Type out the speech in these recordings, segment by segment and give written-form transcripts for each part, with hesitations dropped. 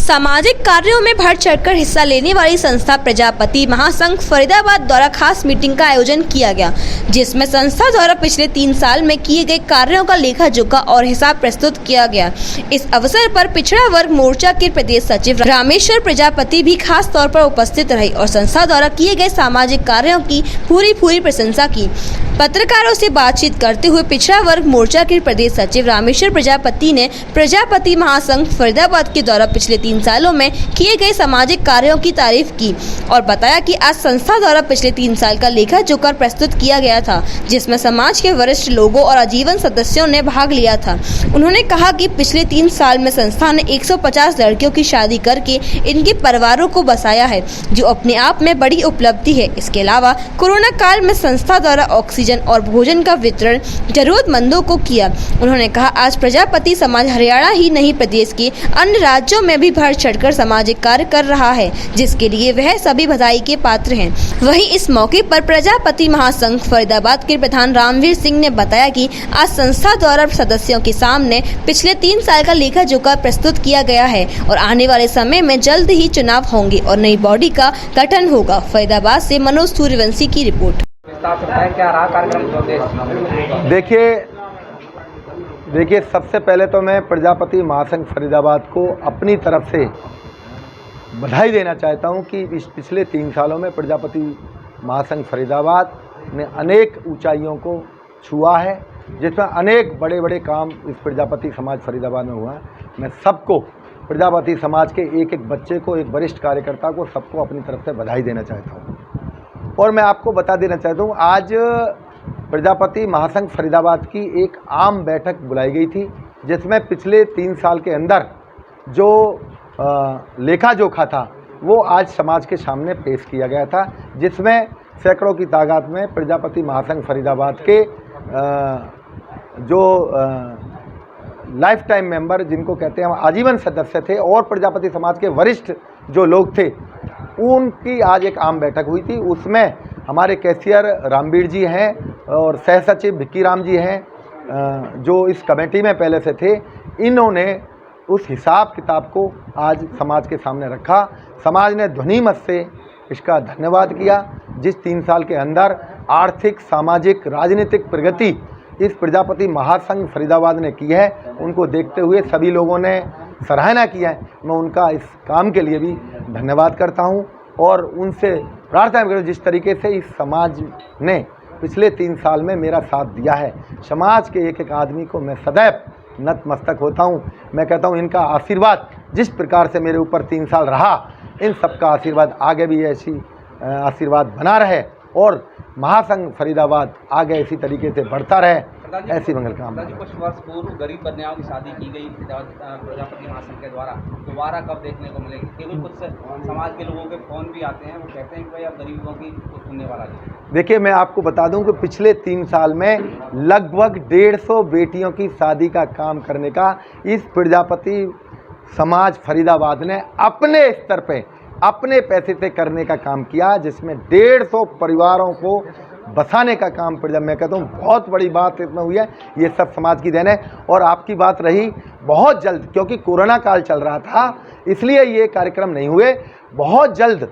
सामाजिक कार्यों में बढ़ चढ़कर हिस्सा लेने वाली संस्था प्रजापति महासंघ फरीदाबाद द्वारा खास मीटिंग का आयोजन किया गया, जिसमें संस्था द्वारा पिछले 3 साल में किए गए कार्यों का लेखा जोखा और हिसाब प्रस्तुत किया गया। इस अवसर पर पिछड़ा वर्ग मोर्चा के प्रदेश सचिव रामेश्वर प्रजापति भी खास तौर पर उपस्थित रहे और संस्था द्वारा किए गए सामाजिक कार्यों की पूरी प्रशंसा की। पत्रकारों से बातचीत करते हुए पिछड़ा वर्ग मोर्चा के प्रदेश सचिव रामेश्वर प्रजापति ने प्रजापति महासंघ फरीदाबाद के द्वारा पिछले 3 सालों में किए गए सामाजिक कार्यों की तारीफ की और बताया कि आज संस्था द्वारा पिछले 3 साल का लेखा जोखा प्रस्तुत किया गया था, जिसमें समाज के वरिष्ठ लोगों और आजीवन सदस्यों ने भाग लिया था। उन्होंने कहा कि पिछले 3 साल में संस्था ने 150 लड़कियों की शादी करके इनके परिवारों को बसाया है, जो अपने आप में बड़ी उपलब्धि है। इसके अलावा कोरोना काल में संस्था द्वारा ऑक्सीजन और भोजन का वितरण जरूरतमंदों को किया। उन्होंने कहा आज प्रजापति समाज हरियाणा ही नहीं प्रदेश के अन्य राज्यों में भी बढ़ चढ़कर सामाजिक कार्य कर रहा है, जिसके लिए वह सभी बधाई के पात्र हैं। वहीं इस मौके पर प्रजापति महासंघ फरीदाबाद के प्रधान रामवीर सिंह ने बताया कि आज संस्था द्वारा सदस्यों के सामने पिछले 3 साल का लेखा जोखा प्रस्तुत किया गया है और आने वाले समय में जल्द ही चुनाव होंगे और नई बॉडी का गठन होगा। फरीदाबाद से मनोज सूर्यवंशी की रिपोर्ट। क्या रहा कार्यक्रम? देखिए सबसे पहले तो मैं प्रजापति महासंघ फरीदाबाद को अपनी तरफ से बधाई देना चाहता हूं कि इस पिछले 3 सालों में प्रजापति महासंघ फरीदाबाद ने अनेक ऊंचाइयों को छुआ है, जिसमें अनेक बड़े बड़े काम इस प्रजापति समाज फरीदाबाद में हुआ है। मैं सबको, प्रजापति समाज के एक बच्चे को, एक वरिष्ठ कार्यकर्ता को, सबको अपनी तरफ से बधाई देना चाहता हूँ। और मैं आपको बता देना चाहता हूँ, आज प्रजापति महासंघ फरीदाबाद की एक आम बैठक बुलाई गई थी, जिसमें पिछले 3 साल के अंदर जो लेखा जोखा था वो आज समाज के सामने पेश किया गया था, जिसमें सैकड़ों की तादाद में प्रजापति महासंघ फरीदाबाद के जो लाइफ टाइम मेंबर, जिनको कहते हैं हम आजीवन सदस्य थे, और प्रजापति समाज के वरिष्ठ जो लोग थे, उनकी आज एक आम बैठक हुई थी। उसमें हमारे कैशियर रामवीर जी हैं और सह सचिव भिक्की राम जी हैं, जो इस कमेटी में पहले से थे। इन्होंने उस हिसाब किताब को आज समाज के सामने रखा। समाज ने ध्वनि मत से इसका धन्यवाद किया। जिस 3 साल के अंदर आर्थिक, सामाजिक, राजनीतिक प्रगति इस प्रजापति महासंघ फरीदाबाद ने की है, उनको देखते हुए सभी लोगों ने सराहना किया है। मैं उनका इस काम के लिए भी धन्यवाद करता हूं और उनसे प्रार्थना करूँ, जिस तरीके से इस समाज ने पिछले 3 साल में मेरा साथ दिया है, समाज के एक आदमी को मैं सदैव नतमस्तक होता हूं। मैं कहता हूं इनका आशीर्वाद जिस प्रकार से मेरे ऊपर 3 साल रहा, इन सबका आशीर्वाद आगे भी ऐसी आशीर्वाद बना रहे और महासंघ फरीदाबाद आगे इसी तरीके से बढ़ता रहे, ऐसी मंगल कामना। कुछ वर्ष पूर्व गरीब कन्याओं की शादी की गई प्रजापति महासंघ के द्वारा, दोबारा कब देखने को मिलेगी? केवल कुछ समाज के लोगों के फोन भी आते हैं, वो कहते हैं कि भाई अब गरीबों की सुनने वाला नहीं। देखिए मैं आपको बता दूं कि पिछले 3 साल में लगभग 150 बेटियों की शादी का काम करने का इस प्रजापति समाज फरीदाबाद ने अपने स्तर पे अपने पैसे से करने का काम किया, जिसमें 150 परिवारों को बसाने का काम मैं कहता हूँ बहुत बड़ी बात इसमें हुई है। ये सब समाज की देन है। और आपकी बात रही, बहुत जल्द, क्योंकि कोरोना काल चल रहा था इसलिए ये कार्यक्रम नहीं हुए, बहुत जल्द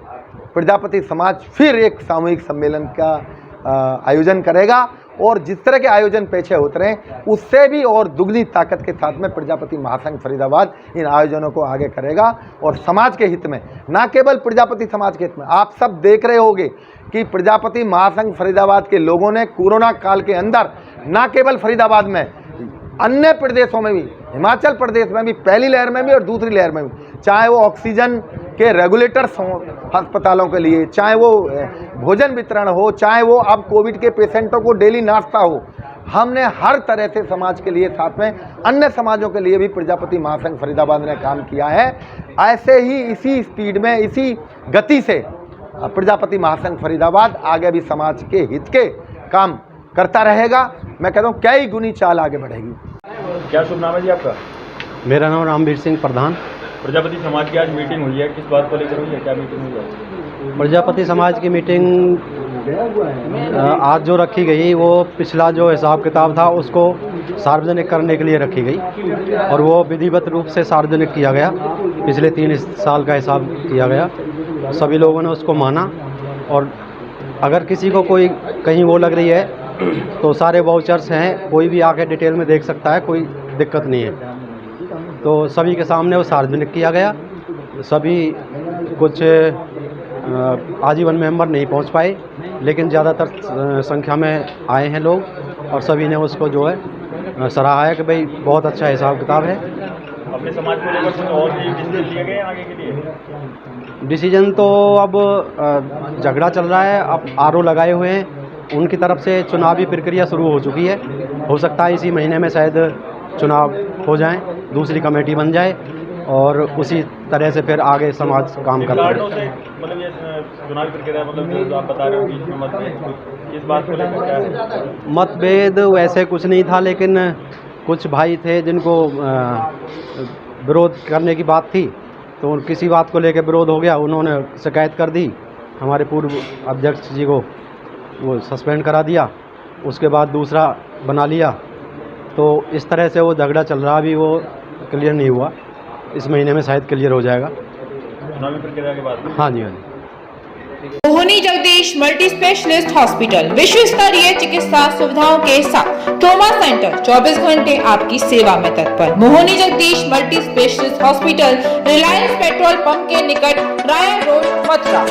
प्रजापति समाज फिर एक सामूहिक सम्मेलन का आयोजन करेगा और जिस तरह के आयोजन पीछे होते रहे, उससे भी और दुगनी ताकत के साथ में प्रजापति महासंघ फरीदाबाद इन आयोजनों को आगे करेगा और समाज के हित में, ना केवल प्रजापति समाज के हित में। आप सब देख रहे होंगे कि प्रजापति महासंघ फरीदाबाद के लोगों ने कोरोना काल के अंदर ना केवल फरीदाबाद में, अन्य प्रदेशों में भी, हिमाचल प्रदेश में भी, पहली लहर में भी और दूसरी लहर में भी, चाहे वो ऑक्सीजन के रेगुलेटर्स हों अस्पतालों के लिए, चाहे वो भोजन वितरण हो, चाहे वो अब कोविड के पेशेंटों को डेली नाश्ता हो, हमने हर तरह से समाज के लिए, साथ में अन्य समाजों के लिए भी प्रजापति महासंघ फरीदाबाद ने काम किया है। ऐसे ही इसी स्पीड में, इसी गति से प्रजापति महासंघ फरीदाबाद आगे भी समाज के हित के काम करता रहेगा। मैं कहता हूँ कई गुनी चाल आगे बढ़ेगी। क्या शुभ नाम है जी आपका? मेरा नाम रामवीर सिंह प्रधान। प्रजापति समाज की आज मीटिंग हुई है, किस बात को लेकर हुई है, क्या मीटिंग हुई है? प्रजापति समाज की मीटिंग आज जो रखी गई, वो पिछला जो हिसाब किताब था उसको सार्वजनिक करने के लिए रखी गई और वो विधिवत रूप से सार्वजनिक किया गया। पिछले 3 साल का हिसाब किया गया, सभी लोगों ने उसको माना और अगर किसी को कोई कहीं वो लग रही है तो सारे वाउचर्स हैं, कोई भी आके डिटेल में देख सकता है, कोई दिक्कत नहीं है। तो सभी के सामने वो सार्वजनिक किया गया। सभी कुछ आजीवन मेंबर नहीं पहुंच पाए, लेकिन ज़्यादातर संख्या में आए हैं लोग और सभी ने उसको जो है सराहा है कि भाई बहुत अच्छा हिसाब किताब है। अपने समाज को लेकर कुछ और भी डिसीजन लिए गए आगे के लिए? डिसीजन तो अब झगड़ा चल रहा है, अब आरओ लगाए हुए हैं, उनकी तरफ से चुनावी प्रक्रिया शुरू हो चुकी है। हो सकता है इसी महीने में शायद चुनाव हो जाएं, दूसरी कमेटी बन जाए और उसी तरह से फिर आगे समाज काम करता है। मतलब ये चुनावी प्रक्रिया, मतलब जो आप बता रहे हो कि इसमें मतभेद, इस बात को लेकर क्या है? मतभेद वैसे कुछ नहीं था, लेकिन कुछ भाई थे जिनको विरोध करने की बात थी, तो किसी बात को लेकर विरोध हो गया, उन्होंने शिकायत कर दी, हमारे पूर्व अध्यक्ष जी को वो सस्पेंड करा दिया, उसके बाद दूसरा बना लिया। तो इस तरह से वो झगड़ा चल रहा, अभी वो क्लियर नहीं हुआ, इस महीने में शायद क्लियर हो जाएगा चुनावी प्रक्रिया के बाद। हाँ जी, हाँ जी। मोहनी जगदीश मल्टी स्पेशलिस्ट हॉस्पिटल विश्व स्तरीय चिकित्सा सुविधाओं के साथ ट्रॉमा सेंटर 24 घंटे आपकी सेवा में तत्पर। Mohini Jagdish multi specialist hospital, Reliance petrol pump के निकट, राया रोड, मथुरा।